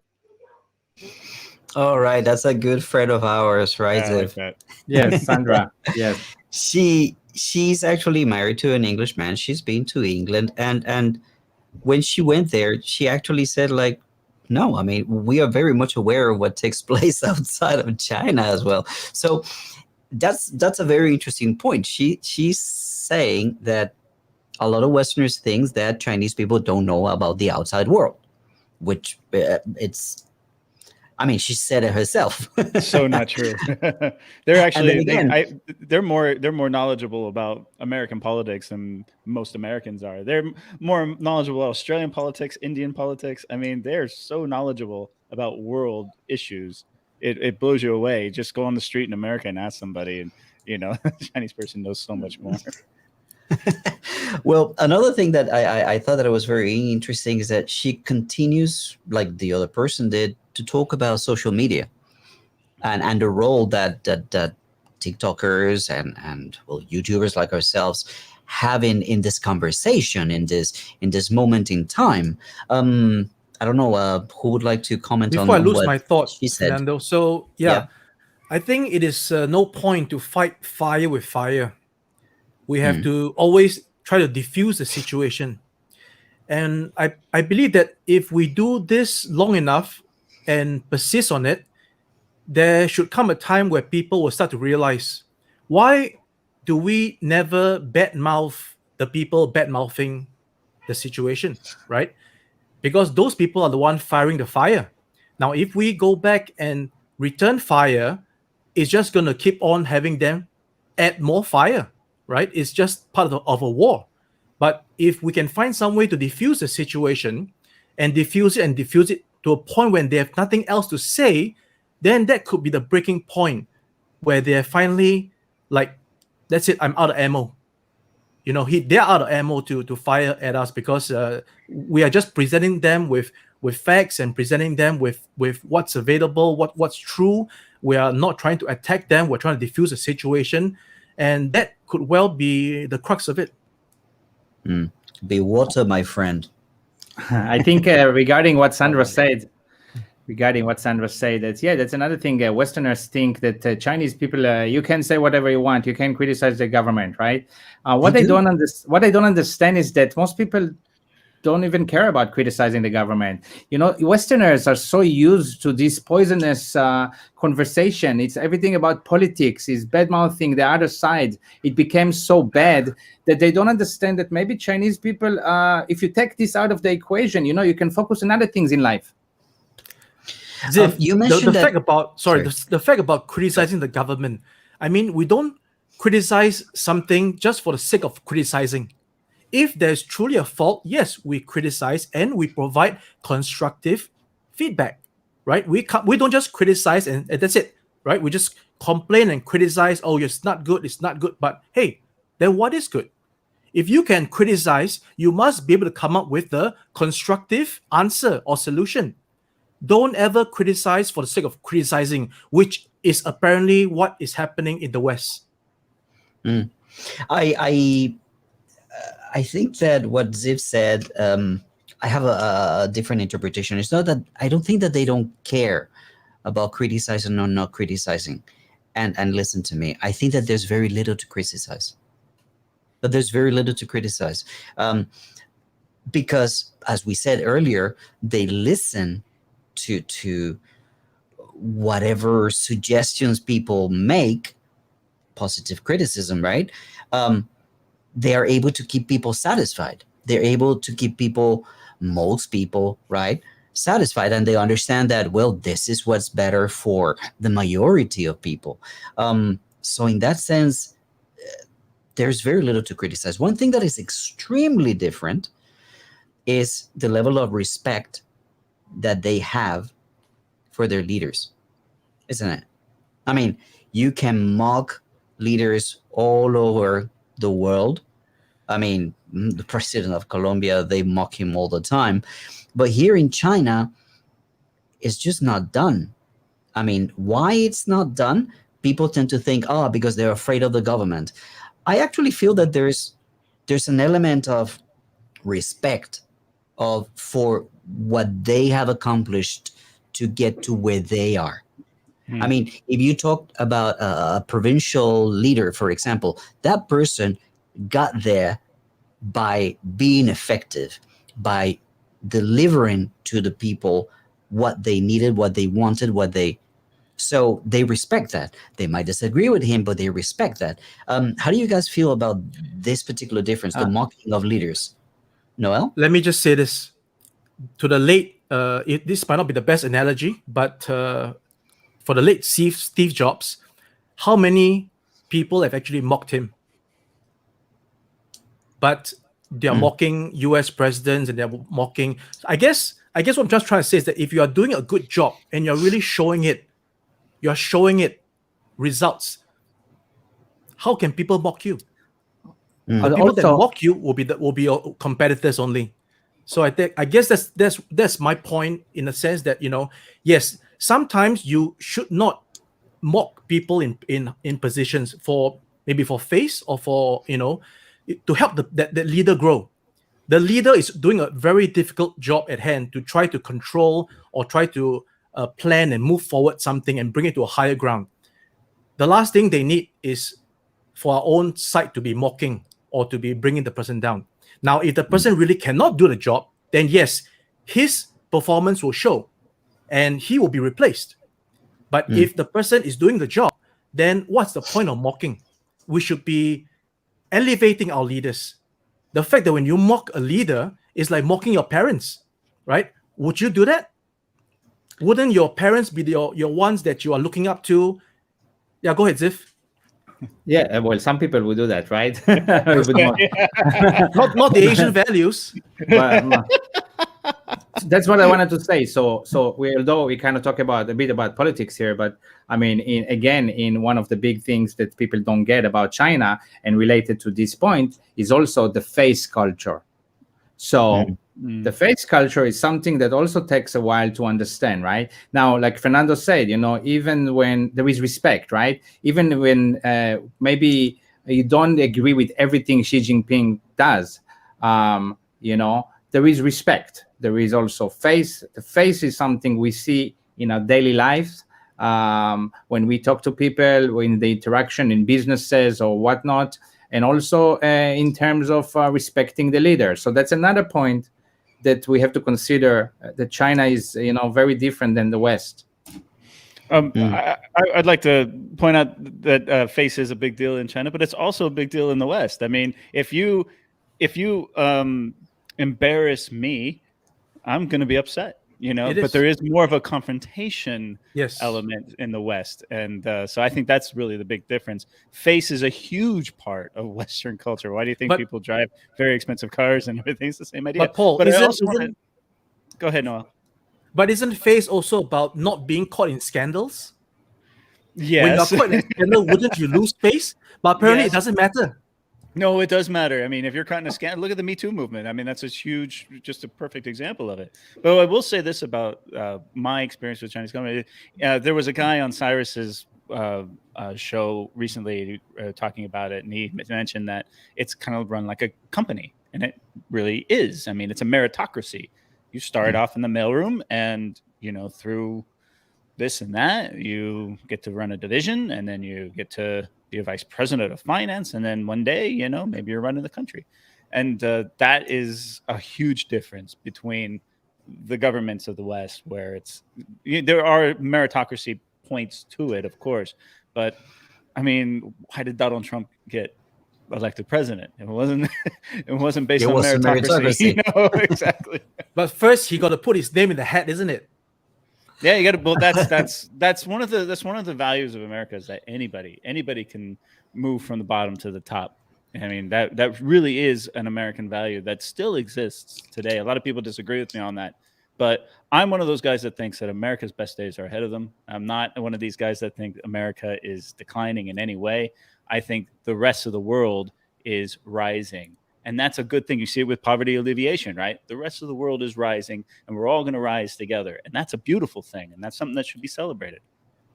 All right, that's a good friend of ours, right? Yeah, I like Ziv? that. Yes, Sandra. Yes. She's actually married to an English man. She's been to England, and when she went there, she actually said like, no, I mean, we are very much aware of what takes place outside of China as well. So that's a very interesting point. She's saying that a lot of Westerners think that Chinese people don't know about the outside world, which I mean, she said it herself. So not true. They're actually again- they're more knowledgeable about American politics than most Americans are. They're more knowledgeable about Australian politics, Indian politics. I mean, they're so knowledgeable about world issues. It blows you away. Just go on the street in America and ask somebody, and a Chinese person knows so much more. Well, another thing that I thought that it was very interesting is that she continues, like the other person did, to talk about social media and the role that TikTokers and well, YouTubers like ourselves have in this conversation, in this moment in time. I don't know who would like to comment Before I on lose what my thought, she said. Fernando. So Yeah. I think it is no point to fight fire with fire. We have to always try to diffuse the situation. And I believe that if we do this long enough and persist on it, there should come a time where people will start to realize, why do we never badmouth the people badmouthing the situation, right? Because those people are the one firing the fire. Now, if we go back and return fire, it's just going to keep on having them add more fire, right? It's just part of a war. But if we can find some way to diffuse the situation and diffuse it to a point when they have nothing else to say, then that could be the breaking point where they're finally like, that's it, I'm out of ammo. They're out of ammo to fire at us because we are just presenting them with facts and presenting them with what's available, what's true. We are not trying to attack them. We're trying to diffuse the situation. And that could well be the crux of it. Be water, my friend. I think regarding what Sandra said, that's another thing. Westerners think that Chinese people, you can say whatever you want, you can criticize the government, right? What they don't understand is that most people don't even care about criticizing the government. Westerners are so used to this poisonous conversation. It's everything about politics. It's bad-mouthing the other side. It became so bad that they don't understand that maybe Chinese people, if you take this out of the equation, you can focus on other things in life. Ziv, you mentioned the that- fact about the fact about criticizing the government. I mean, we don't criticize something just for the sake of criticizing. If there's truly a fault, yes, we criticize and we provide constructive feedback, right? We don't just criticize and that's it, right? We just complain and criticize. Oh, it's not good. But hey, then what is good? If you can criticize, you must be able to come up with the constructive answer or solution. Don't ever criticize for the sake of criticizing, which is apparently what is happening in the West. I think that what Ziv said, I have a different interpretation. It's not that I don't think that they don't care about criticizing or not criticizing. And listen to me, I think that there's very little to criticize. Because, as we said earlier, they listen to whatever suggestions people make, positive criticism, right? They are able to keep people satisfied. They're able to keep most people, right, satisfied. And they understand that, well, this is what's better for the majority of people. So in that sense, there's very little to criticize. One thing that is extremely different is the level of respect that they have for their leaders, isn't it? I mean, you can mock leaders all over the world, I mean, the president of Colombia, they mock him all the time. But here in China, it's just not done. I mean, why it's not done? People tend to think, oh, because they're afraid of the government. I actually feel that there's an element of respect for what they have accomplished to get to where they are. I mean, if you talk about a provincial leader, for example, that person got there by being effective, by delivering to the people what they needed, what they wanted, so they respect that. They might disagree with him, but they respect that. How do you guys feel about this particular difference, the mocking of leaders? Noel? Let me just say this. To the late, this might not be the best analogy, but for the late Steve Jobs, how many people have actually mocked him? But they're mocking US presidents and they're mocking. I guess what I'm just trying to say is that if you are doing a good job and you're really showing it results, how can people mock you? The people that mock you will be your competitors only. So I guess that's my point, in the sense that, yes, sometimes you should not mock people in positions for maybe for face or for to help the leader grow. The leader is doing a very difficult job at hand to try to control or try to plan and move forward something and bring it to a higher ground. The last thing they need is for our own side to be mocking or to be bringing the person down. Now, if the person really cannot do the job, then yes, his performance will show and he will be replaced. But if the person is doing the job, then what's the point of mocking? We should be elevating our leaders. The fact that when you mock a leader is like mocking your parents, right? Would you do that? Wouldn't your parents be your ones that you are looking up to? Yeah, go ahead, Ziff. Yeah, well, some people will do that, right? not the Asian values. But, that's what I wanted to say. So although we kind of talk a bit about politics here, but I mean, in one of the big things that people don't get about China and related to this point is also the face culture. So the face culture is something that also takes a while to understand, right? Now, like Fernando said, even when there is respect, right? Even when maybe you don't agree with everything Xi Jinping does, there is respect. There is also face. The face is something we see in our daily lives. When we talk to people, in the interaction in businesses or whatnot, and also in terms of respecting the leader. So that's another point that we have to consider, that China is, very different than the West. I'd like to point out that face is a big deal in China, but it's also a big deal in the West. I mean, if you embarrass me, I'm going to be upset. But there is more of a confrontation element in the West. And so I think that's really the big difference. Face is a huge part of Western culture. Why do you think people drive very expensive cars and everything? It's the same idea. But Paul, go ahead, Noah. But isn't face also about not being caught in scandals? Yes. When you're caught in a scandal, wouldn't you lose face? But apparently it doesn't matter. No, it does matter. I mean, if you're caught in a scandal, look at the Me Too movement. I mean, that's just a perfect example of it. But I will say this about my experience with Chinese government. There was a guy on Cyrus's show recently talking about it, and he mentioned that it's kind of run like a company, and it really is. I mean, it's a meritocracy. You start off in the mailroom, and through this and that, you get to run a division, and then you get to be a vice president of finance, and then one day, maybe you're running the country. And that is a huge difference between the governments of the West, where there are meritocracy points to it, of course, but I mean, why did Donald Trump get elected president? It wasn't based on meritocracy. Exactly. But first he got to put his name in the hat, isn't it? Yeah, you got to. Well, that's one of the values of America, is that anybody can move from the bottom to the top. I mean, that really is an American value that still exists today. A lot of people disagree with me on that, but I'm one of those guys that thinks that America's best days are ahead of them. I'm not one of these guys that think America is declining in any way. I think the rest of the world is rising, And that's a good thing. You see it with poverty alleviation, right? The rest of the world is rising, and we're all going to rise together. And that's a beautiful thing. And that's something that should be celebrated.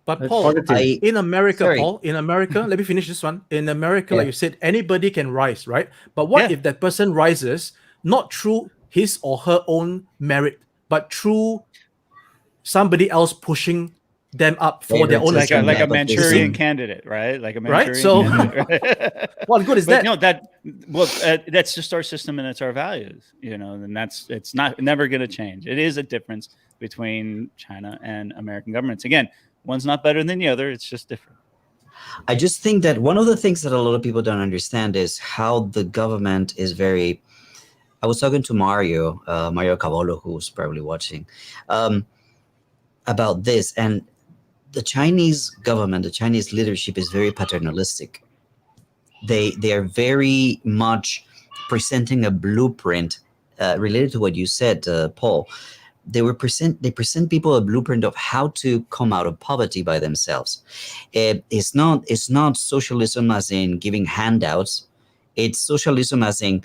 But That's Paul, positive. in America, Sorry. Paul, in America, let me finish this one. In America, Yeah. like you said, anybody can rise, right? But what Yeah. if that person rises not through his or her own merit, but through somebody else pushing them up for their own Favoritism, Like a nepotism. Manchurian candidate, right? Like a Right, Manchurian so- candidate. Right? What good is But that? that's just our system and it's our values, and it's never going to change. It is a difference between China and American governments. Again, one's not better than the other. It's just different. I just think that one of the things that a lot of people don't understand is how the government is very. I was talking to Mario Cavallo, who's probably watching, about this, and the Chinese government, the Chinese leadership is very paternalistic. They are very much presenting a blueprint related to what you said, Paul. They present people a blueprint of how to come out of poverty by themselves. It's not socialism as in giving handouts. It's socialism as in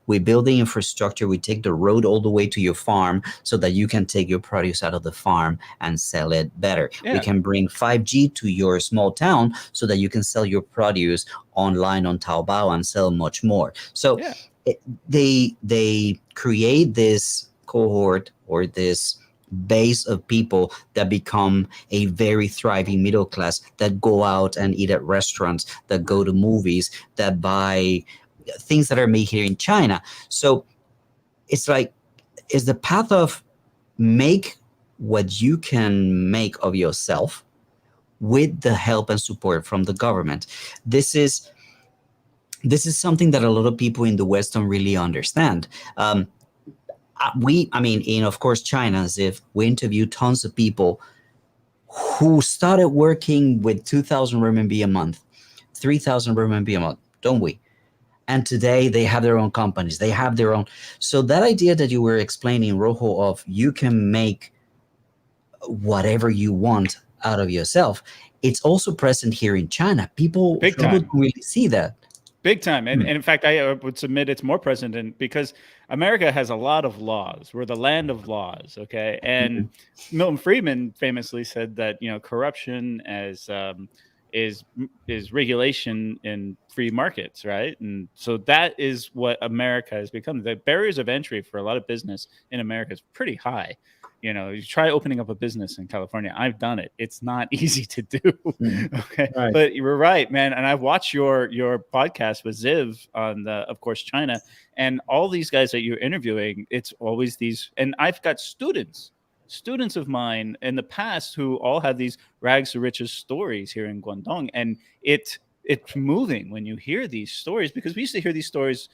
we build the infrastructure, we take the road all the way to your farm so that you can take your produce out of the farm and sell it better. Yeah. We can bring 5G to your small town so that you can sell your produce online on Taobao and sell much more. So Yeah. they create this cohort or this base of people that become a very thriving middle class, that go out and eat at restaurants, that go to movies, that buy things that are made here in China. So it's like, it's the path of make what you can make of yourself with the help and support from the government. This is something that a lot of people in the West don't really understand. In of course China, as if we interview tons of people who started working with 2,000 RMB a month, 3,000 RMB a month, don't we? And today they have their own companies. They have their own. So that idea that you were explaining, Rojo, of you can make whatever you want out of yourself, it's also present here in China. People don't really see that. Big time. And in fact, I would submit it's more present because America has a lot of laws. We're the land of laws, okay? And Milton Friedman famously said that, corruption is regulation in free markets, right? And so that is what America has become. The barriers of entry for a lot of business in America is pretty high. You try opening up a business in California. I've done it. It's not easy to do. Okay. Right. But you're right, man. And I've watched your podcast with Ziv on of course, China, and all these guys that you're interviewing, it's always these, and I've got students of mine in the past who all have these rags to riches stories here in Guangdong. And it's moving when you hear these stories, because we used to hear these stories,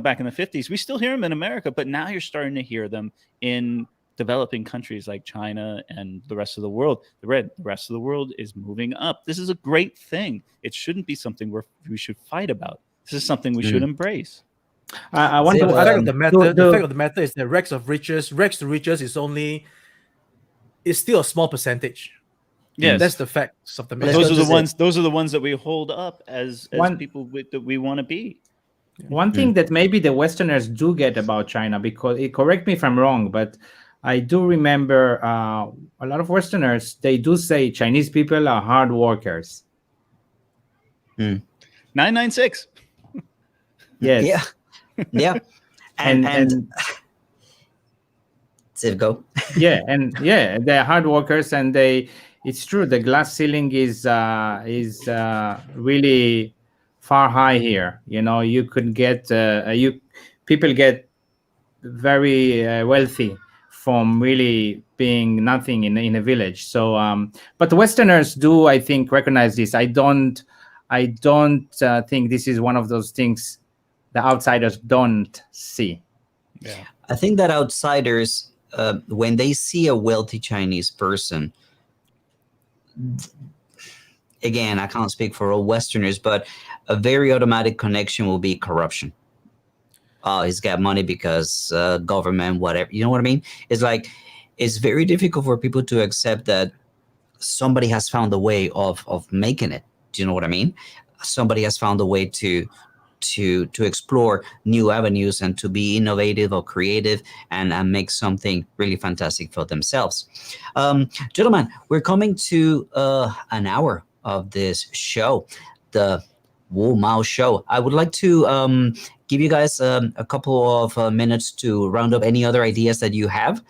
back in the 50s. We still hear them in America, but now you're starting to hear them in developing countries like China and the rest of the world. The rest of the world is moving up. This is a great thing. It shouldn't be something we should fight about. This is something we should embrace. I want The to fact of the matter is that rags to riches is still a small percentage. Yes, that's the facts of the matter. Those are the ones that we hold up as people that we want to be. One thing that maybe the Westerners do get about China, because correct me if I'm wrong, but I do remember a lot of Westerners, they do say Chinese people are hard workers. 996. Yes. Yeah. And Ziv, go. They're hard workers, and it's true, the glass ceiling is really far high here. You could get people get very wealthy from really being nothing in a village. So but the Westerners do, I think, recognize this. I don't think this is one of those things the outsiders don't see. Yeah, I think that outsiders, when they see a wealthy Chinese person, again, I can't speak for all Westerners, but a very automatic connection will be corruption. Oh, he's got money because government, whatever. You know what I mean? It's like, it's very difficult for people to accept that somebody has found a way of making it. Do you know what I mean? Somebody has found a way to to explore new avenues and to be innovative or creative and make something really fantastic for themselves. Gentlemen, we're coming to an hour of this show, the WuMao Show. I would like to give you guys a couple of minutes to round up any other ideas that you have.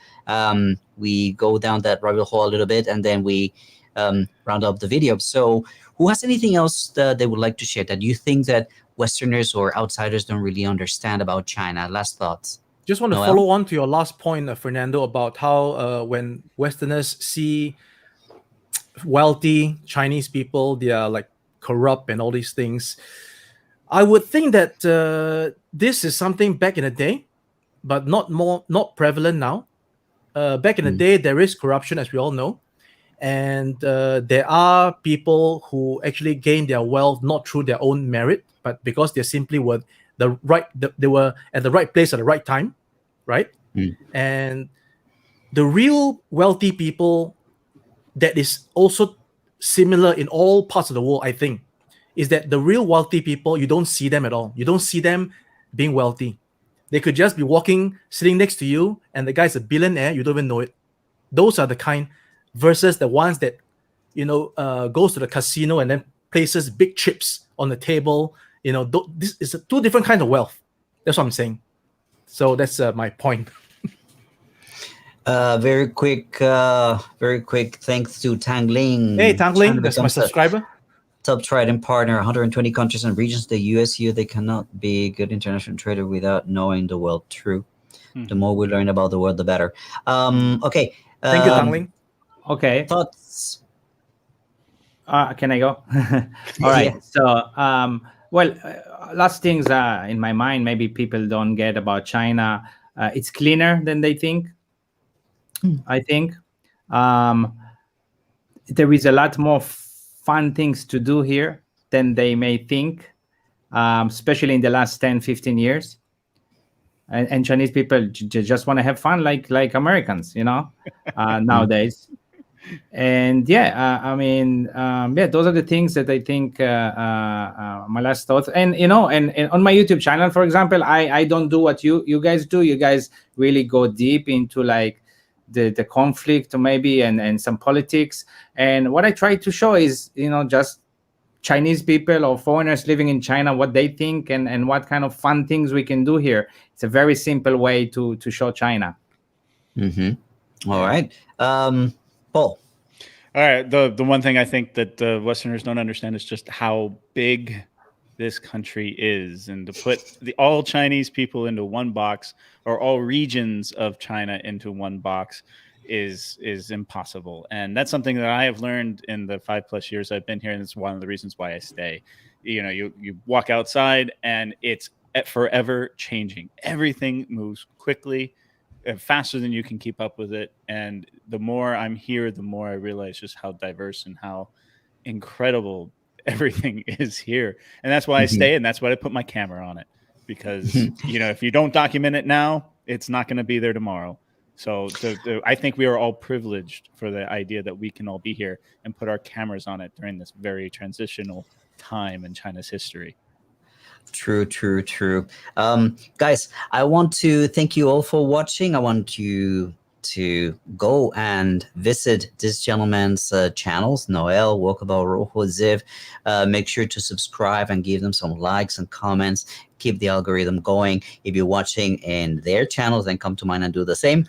We go down that rabbit hole a little bit, and then we round up the video. So who has anything else that they would like to share that you think that Westerners or outsiders don't really understand about China? Last thoughts. Just want to Noel? follow on to your last point, Fernando, about how when Westerners see wealthy Chinese people, they are like corrupt and all these things. I would think that this is something back in the day, but not prevalent now. Back in the day, there is corruption, as we all know, and there are people who actually gain their wealth not through their own merit, but because they simply were they were at the right place at the right time, right? And the real wealthy people, that is also similar in all parts of the world, I think, is that the real wealthy people, you don't see them at all. You don't see them being wealthy. They could just be walking, sitting next to you, and the guy's a billionaire, you don't even know it. Those are the kind, versus the ones that, goes to the casino and then places big chips on the table. This is two different kinds of wealth. That's what I'm saying. So that's my point. Very quick thanks to Tang Ling. Hey, Tang Ling, China that's my becomes a subscriber. top trading partner, 120 countries and regions. The US here, they cannot be a good international trader without knowing the world. True. The more we learn about the world, the better. Okay. Thank you, Tang Ling. Okay. Thoughts? Can I go? All right. Yeah. So, last things in my mind, maybe people don't get about China. It's cleaner than they think. I think there is a lot more fun things to do here than they may think, especially in the last 10, 15 years. And Chinese people just want to have fun like Americans, nowadays. And those are the things that I think my last thoughts. And and on my YouTube channel, for example, I don't do what you guys do. You guys really go deep into like the conflict maybe and some politics. And what I try to show is just Chinese people or foreigners living in China, what they think and what kind of fun things we can do here. It's a very simple way to show China. All right. Paul. All right. The one thing I think that the Westerners don't understand is just how big this country is, and to put all Chinese people into one box or all regions of China into one box is impossible. And that's something that I have learned in the 5+ years I've been here, and it's one of the reasons why I stay. You walk outside and it's forever changing. Everything moves quickly, faster than you can keep up with it. And the more I'm here, the more I realize just how diverse and how incredible everything is here. And that's why I stay, and that's why I put my camera on it, because if you don't document it now, it's not going to be there tomorrow. So I think we are all privileged for the idea that we can all be here and put our cameras on it during this very transitional time in China's history. True. Guys, I want to thank you all for watching. I want you to go and visit this gentleman's channels, Noel, Walkabout, Rojo, Ziv. Make sure to subscribe and give them some likes and comments. Keep the algorithm going. If you're watching in their channels, then come to mine and do the same.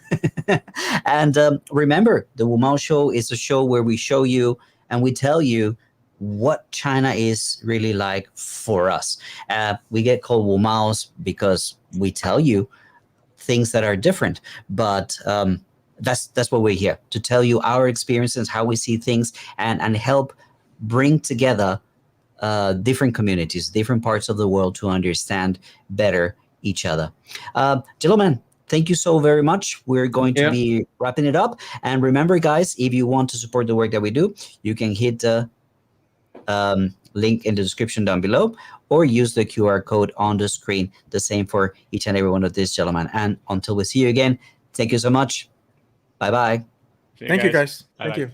And remember, the WuMao Show is a show where we show you and we tell you what China is really like for us. We get called WuMaos because we tell you things that are different, but that's what we're here to tell you, our experiences, how we see things, and help bring together different communities, different parts of the world to understand better each other. Gentlemen, thank you so very much. We're going to be wrapping it up. And remember, guys, if you want to support the work that we do, you can hit the link in the description down below, or use the QR code on the screen. The same for each and every one of these gentlemen. And until we see you again, thank you so much. Bye-bye. Thank you, guys. Thank you.